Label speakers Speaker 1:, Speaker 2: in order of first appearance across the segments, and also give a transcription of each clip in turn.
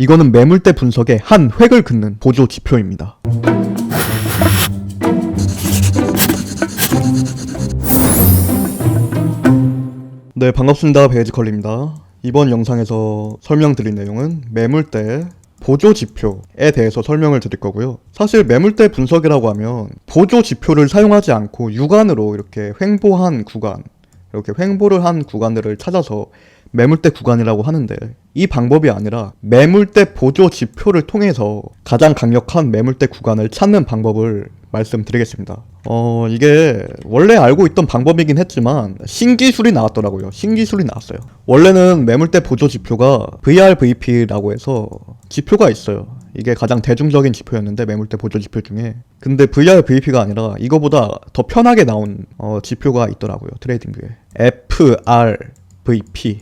Speaker 1: 이거는 매물대 분석의 한 획을 긋는 보조 지표입니다. 네, 반갑습니다. 베이지컬리입니다. 이번 영상에서 설명드릴 내용은 매물대 보조 지표에 대해서 설명을 드릴 거고요. 사실 매물대 분석이라고 하면 보조 지표를 사용하지 않고 육안으로 이렇게 횡보한 구간, 이렇게 횡보를 한 구간들을 찾아서 매물대 구간이라고 하는데, 이 방법이 아니라 매물대 보조 지표를 통해서 가장 강력한 매물대 구간을 찾는 방법을 말씀드리겠습니다. 이게 원래 알고 있던 방법이긴 했지만 신기술이 나왔더라고요. 신기술이 나왔어요. 원래는 매물대 보조 지표가 VRVP라고 해서 지표가 있어요. 이게 가장 대중적인 지표였는데, 매물대 보조 지표 중에. 근데 VRVP가 아니라 이거보다 더 편하게 나온 지표가 있더라고요. 트레이딩뷰에 FRVP,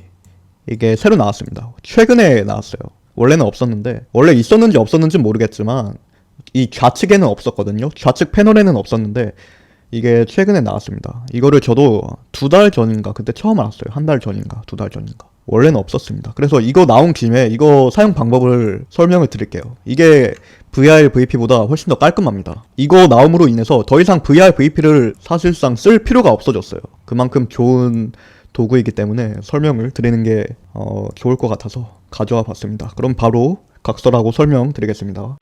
Speaker 1: 이게 새로 나왔습니다. 최근에 나왔어요. 원래는 없었는데, 원래 있었는지 없었는지 모르겠지만 이 좌측에는 없었거든요. 좌측 패널에는 없었는데 이게 최근에 나왔습니다. 이거를 저도 2달 전인가 그때 처음 알았어요. 1달 전인가 2달 전인가. 원래는 없었습니다. 그래서 이거 나온 김에 이거 사용 방법을 설명을 드릴게요. 이게 VRVP보다 훨씬 더 깔끔합니다. 이거 나옴으로 인해서 더 이상 VRVP를 사실상 쓸 필요가 없어졌어요. 그만큼 좋은 도구이기 때문에 설명을 드리는 게 좋을 것 같아서 가져와 봤습니다. 그럼 바로 각설하고 설명드리겠습니다.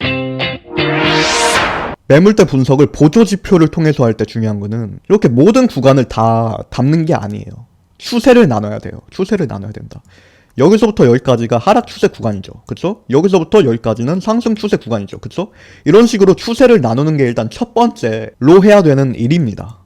Speaker 1: 매물대 분석을 보조 지표를 통해서 할 때 중요한 거는 이렇게 모든 구간을 다 담는 게 아니에요. 추세를 나눠야 돼요. 추세를 나눠야 된다. 여기서부터 여기까지가 하락 추세 구간이죠. 그쵸? 여기서부터 여기까지는 상승 추세 구간이죠. 그쵸? 이런 식으로 추세를 나누는 게 일단 첫 번째로 해야 되는 일입니다.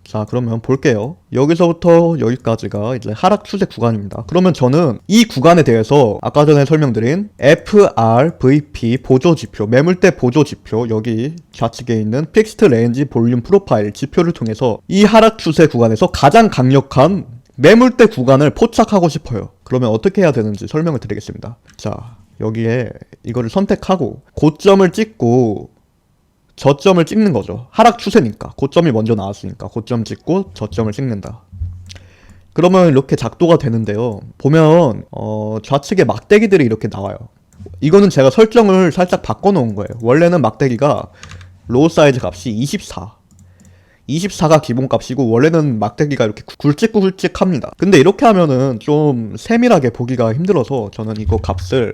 Speaker 1: 자, 그러면 볼게요. 여기서부터 여기까지가 이제 하락 추세 구간입니다. 그러면 저는 이 구간에 대해서 아까 전에 설명드린 FRVP 보조 지표, 매물대 보조 지표, 여기 좌측에 있는 픽스트 레인지 볼륨 프로파일 지표를 통해서 이 하락 추세 구간에서 가장 강력한 매물대 구간을 포착하고 싶어요. 그러면 어떻게 해야 되는지 설명을 드리겠습니다. 자, 여기에 이거를 선택하고 고점을 찍고 저점을 찍는 거죠. 하락 추세니까. 고점이 먼저 나왔으니까 고점 찍고 저점을 찍는다. 그러면 이렇게 작도가 되는데요. 보면 좌측에 막대기들이 이렇게 나와요. 이거는 제가 설정을 살짝 바꿔놓은 거예요. 원래는 막대기가 로우 사이즈 값이 24가 기본값이고, 원래는 막대기가 이렇게 굵직굵직합니다. 근데 이렇게 하면은 좀 세밀하게 보기가 힘들어서 저는 이거 값을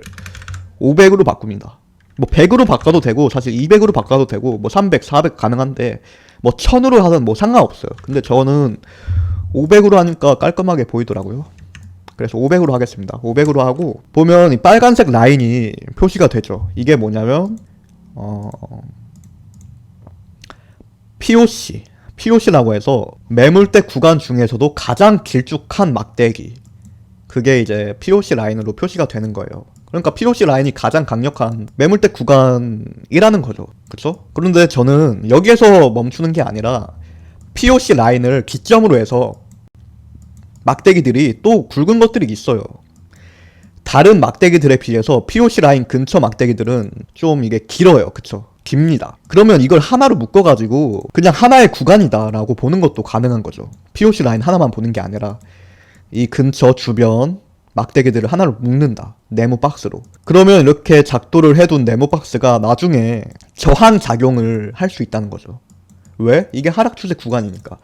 Speaker 1: 500으로 바꿉니다. 뭐 100으로 바꿔도 되고, 사실 200으로 바꿔도 되고, 뭐 300, 400 가능한데 뭐 1000으로 하든 뭐 상관없어요. 근데 저는 500으로 하니까 깔끔하게 보이더라고요. 그래서 500으로 하겠습니다. 500으로 하고 보면 이 빨간색 라인이 표시가 되죠. 이게 뭐냐면 POC라고 해서 매물대 구간 중에서도 가장 길쭉한 막대기, 그게 이제 POC 라인으로 표시가 되는 거예요. 그러니까 POC 라인이 가장 강력한 매물대 구간이라는 거죠. 그쵸? 그런데 저는 여기에서 멈추는 게 아니라 POC 라인을 기점으로 해서 막대기들이 또 굵은 것들이 있어요. 다른 막대기들에 비해서 POC 라인 근처 막대기들은 좀 이게 길어요. 그쵸? 깁니다. 그러면 이걸 하나로 묶어가지고 그냥 하나의 구간이다 라고 보는 것도 가능한 거죠. POC 라인 하나만 보는 게 아니라 이 근처 주변 막대기들을 하나로 묶는다. 네모 박스로. 그러면 이렇게 작도를 해둔 네모 박스가 나중에 저항 작용을 할 수 있다는 거죠. 왜? 이게 하락 추세 구간이니까.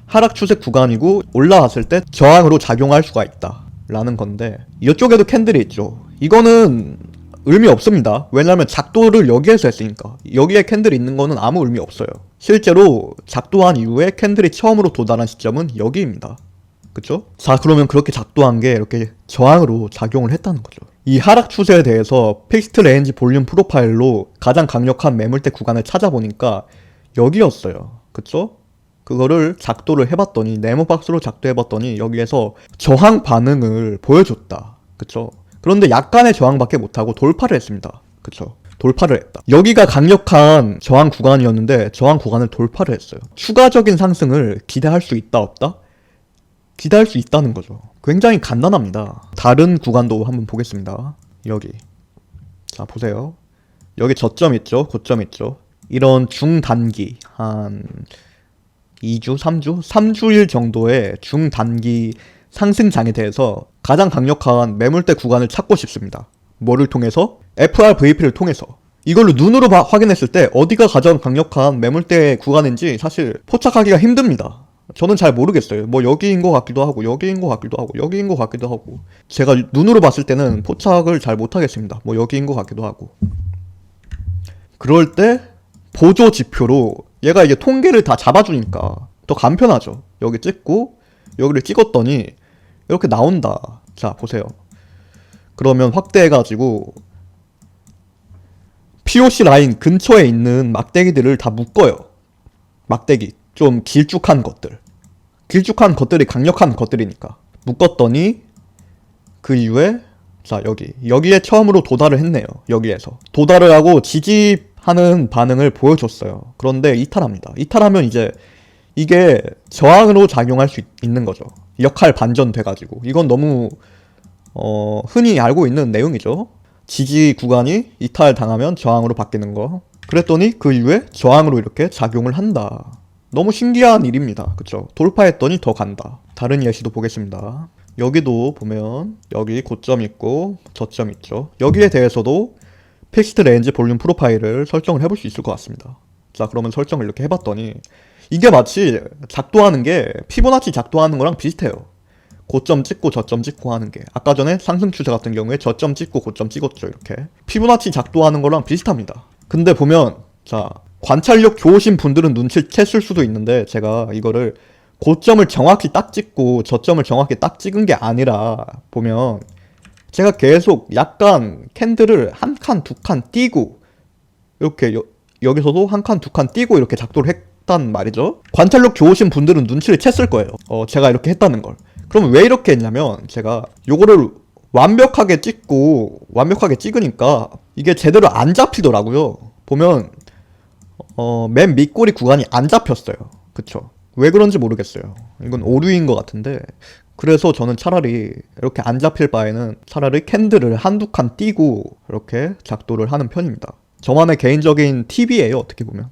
Speaker 1: 하락 추세 구간이고 올라왔을 때 저항으로 작용할 수가 있다 라는 건데, 이쪽에도 캔들이 있죠. 이거는 의미 없습니다. 왜냐면 작도를 여기에서 했으니까. 여기에 캔들이 있는 거는 아무 의미 없어요. 실제로 작도한 이후에 캔들이 처음으로 도달한 시점은 여기입니다. 그쵸? 자, 그러면 그렇게 작도한 게 이렇게 저항으로 작용을 했다는 거죠. 이 하락 추세에 대해서 픽스트 레인지 볼륨 프로파일로 가장 강력한 매물대 구간을 찾아보니까 여기였어요. 그쵸? 그거를 작도를 해봤더니, 네모박스로 작도해봤더니 여기에서 저항 반응을 보여줬다. 그쵸? 그런데 약간의 저항밖에 못하고 돌파를 했습니다. 그쵸? 돌파를 했다. 여기가 강력한 저항 구간이었는데 저항 구간을 돌파를 했어요. 추가적인 상승을 기대할 수 있다 없다? 기대할 수 있다는 거죠. 굉장히 간단합니다. 다른 구간도 한번 보겠습니다. 여기. 자, 보세요. 여기 저점 있죠? 고점 있죠? 이런 중단기, 한 2주, 3주? 3주일 정도의 중단기 상승장에 대해서 가장 강력한 매물대 구간을 찾고 싶습니다. 뭐를 통해서? FRVP를 통해서. 이걸로 눈으로 확인했을 때 어디가 가장 강력한 매물대 구간인지 사실 포착하기가 힘듭니다. 저는 잘 모르겠어요. 뭐 여기인 것 같기도 하고 여기인 것 같기도 하고 여기인 것 같기도 하고 제가 눈으로 봤을 때는 포착을 잘 못하겠습니다. 뭐 여기인 것 같기도 하고. 그럴 때 보조 지표로 얘가 이제 통계를 다 잡아주니까 더 간편하죠. 여기 찍고 여기를 찍었더니 이렇게 나온다. 자 보세요. 그러면 확대해가지고 POC 라인 근처에 있는 막대기들을 다 묶어요. 막대기 좀 길쭉한 것들, 길쭉한 것들이 강력한 것들이니까 묶었더니 그 이후에 자 여기에 처음으로 도달을 했네요. 여기에서 도달을 하고 지지하는 반응을 보여줬어요. 그런데 이탈합니다. 이탈하면 이제 이게 저항으로 작용할 수 있는 거죠. 역할 반전돼가지고 이건 너무 흔히 알고 있는 내용이죠. 지지 구간이 이탈당하면 저항으로 바뀌는 거. 그랬더니 그 이후에 저항으로 이렇게 작용을 한다. 너무 신기한 일입니다. 그쵸? 돌파했더니 더 간다. 다른 예시도 보겠습니다. 여기도 보면 여기 고점 있고 저점 있죠. 여기에 대해서도 픽스트 레인지 볼륨 프로파일을 설정을 해볼 수 있을 것 같습니다. 자 그러면 설정을 이렇게 해봤더니 이게 마치 작동하는 게 피보나치 작동하는 거랑 비슷해요. 고점 찍고 저점 찍고 하는 게 아까 전에 상승 추세 같은 경우에 저점 찍고 고점 찍었죠. 이렇게 피보나치 작동하는 거랑 비슷합니다. 근데 보면 자 관찰력 좋으신 분들은 눈치챘을 수도 있는데 제가 이거를 고점을 정확히 딱 찍고 저점을 정확히 딱 찍은 게 아니라 보면 제가 계속 약간 캔들을 한 칸 두 칸 띄고 이렇게 여기서도 한 칸 두 칸 띄고 이렇게 작도를 했단 말이죠. 관찰력 좋으신 분들은 눈치를 챘을 거예요. 제가 이렇게 했다는 걸. 그럼 왜 이렇게 했냐면 제가 요거를 완벽하게 찍고 완벽하게 찍으니까 이게 제대로 안 잡히더라고요. 보면 맨 밑꼬리 구간이 안 잡혔어요. 그쵸? 왜 그런지 모르겠어요. 이건 오류인 것 같은데 그래서 저는 차라리 이렇게 안 잡힐 바에는 차라리 캔들을 한두 칸 띄고 이렇게 작도를 하는 편입니다. 저만의 개인적인 팁이에요. 어떻게 보면.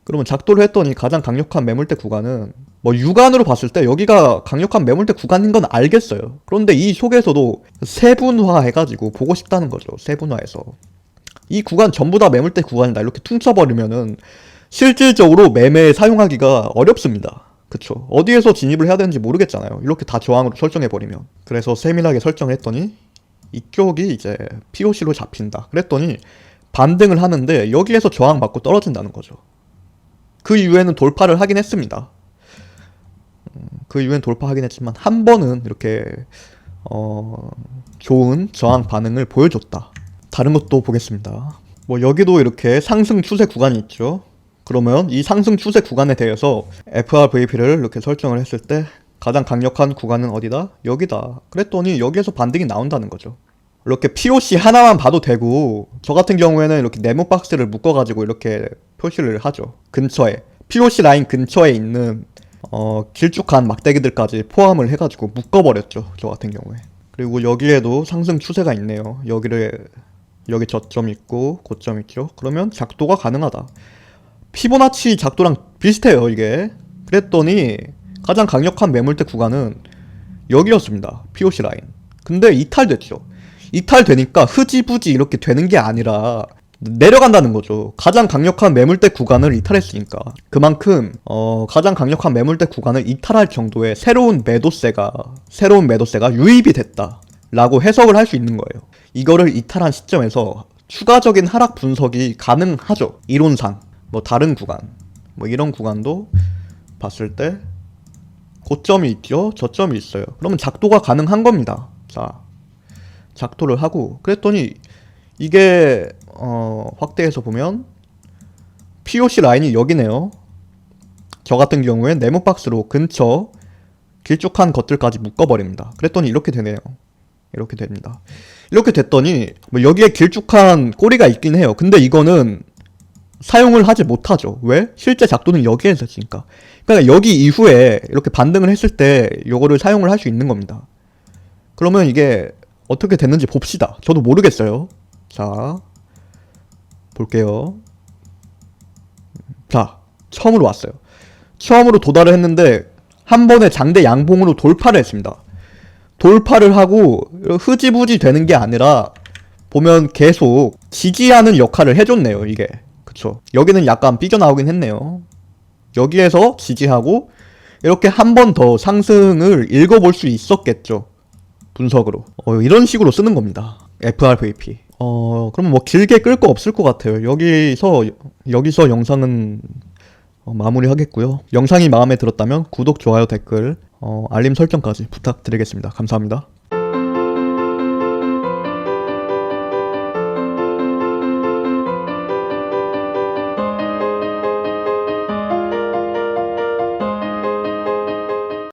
Speaker 1: 그러면 작도를 했더니 가장 강력한 매물대 구간은 뭐 육안으로 봤을 때 여기가 강력한 매물대 구간인 건 알겠어요. 그런데 이 속에서도 세분화 해가지고 보고 싶다는 거죠. 세분화해서 이 구간 전부 다 매물대 구간이다 이렇게 퉁쳐버리면은 실질적으로 매매에 사용하기가 어렵습니다. 그쵸? 어디에서 진입을 해야 되는지 모르겠잖아요. 이렇게 다 저항으로 설정해버리면. 그래서 세밀하게 설정을 했더니 이쪽이 이제 POC로 잡힌다. 그랬더니 반등을 하는데 여기에서 저항받고 떨어진다는 거죠. 그 이후에는 돌파를 하긴 했습니다. 그 이후엔 돌파하긴 했지만 한 번은 이렇게 좋은 저항 반응을 보여줬다. 다른 것도 보겠습니다. 뭐 여기도 이렇게 상승 추세 구간이 있죠. 그러면 이 상승 추세 구간에 대해서 FRVP를 이렇게 설정을 했을 때 가장 강력한 구간은 어디다? 여기다. 그랬더니 여기에서 반등이 나온다는 거죠. 이렇게 POC 하나만 봐도 되고 저 같은 경우에는 이렇게 네모 박스를 묶어가지고 이렇게 표시를 하죠. 근처에 POC 라인 근처에 있는 길쭉한 막대기들까지 포함을 해가지고 묶어버렸죠. 저 같은 경우에. 그리고 여기에도 상승 추세가 있네요. 여기 저점 있고 고점 있죠. 그러면 작도가 가능하다. 피보나치 작도랑 비슷해요. 이게. 그랬더니 가장 강력한 매물대 구간은 여기였습니다. POC 라인. 근데 이탈됐죠. 이탈되니까 흐지부지 이렇게 되는 게 아니라 내려간다는 거죠. 가장 강력한 매물대 구간을 이탈했으니까 그만큼 가장 강력한 매물대 구간을 이탈할 정도의 새로운 매도세가 유입이 됐다 라고 해석을 할 수 있는 거예요. 이거를 이탈한 시점에서 추가적인 하락 분석이 가능하죠. 이론상 뭐 다른 구간 뭐 이런 구간도 봤을 때 고점이 있죠. 저점이 있어요. 그러면 작도가 가능한 겁니다. 자 작도를 하고 그랬더니 이게 확대해서 보면 POC 라인이 여기네요. 저 같은 경우엔 네모박스로 근처 길쭉한 것들까지 묶어버립니다. 그랬더니 이렇게 되네요. 이렇게 됩니다. 이렇게 됐더니 뭐 여기에 길쭉한 꼬리가 있긴 해요. 근데 이거는 사용을 하지 못하죠. 왜? 실제 작도는 여기에서 했으니까. 그러니까 여기 이후에 이렇게 반등을 했을 때 요거를 사용을 할 수 있는 겁니다. 그러면 이게 어떻게 됐는지 봅시다. 저도 모르겠어요. 자 볼게요. 자 처음으로 왔어요. 처음으로 도달을 했는데 한 번에 장대 양봉으로 돌파를 했습니다. 돌파를 하고 흐지부지 되는 게 아니라 보면 계속 지지하는 역할을 해줬네요, 이게. 그쵸. 여기는 약간 삐져나오긴 했네요. 여기에서 지지하고 이렇게 한 번 더 상승을 읽어볼 수 있었겠죠. 분석으로. 이런 식으로 쓰는 겁니다. FRVP. 그럼 뭐 길게 끌 거 없을 것 같아요. 여기서 영상은 마무리하겠고요. 영상이 마음에 들었다면 구독, 좋아요, 댓글, 알림 설정까지 부탁드리겠습니다. 감사합니다.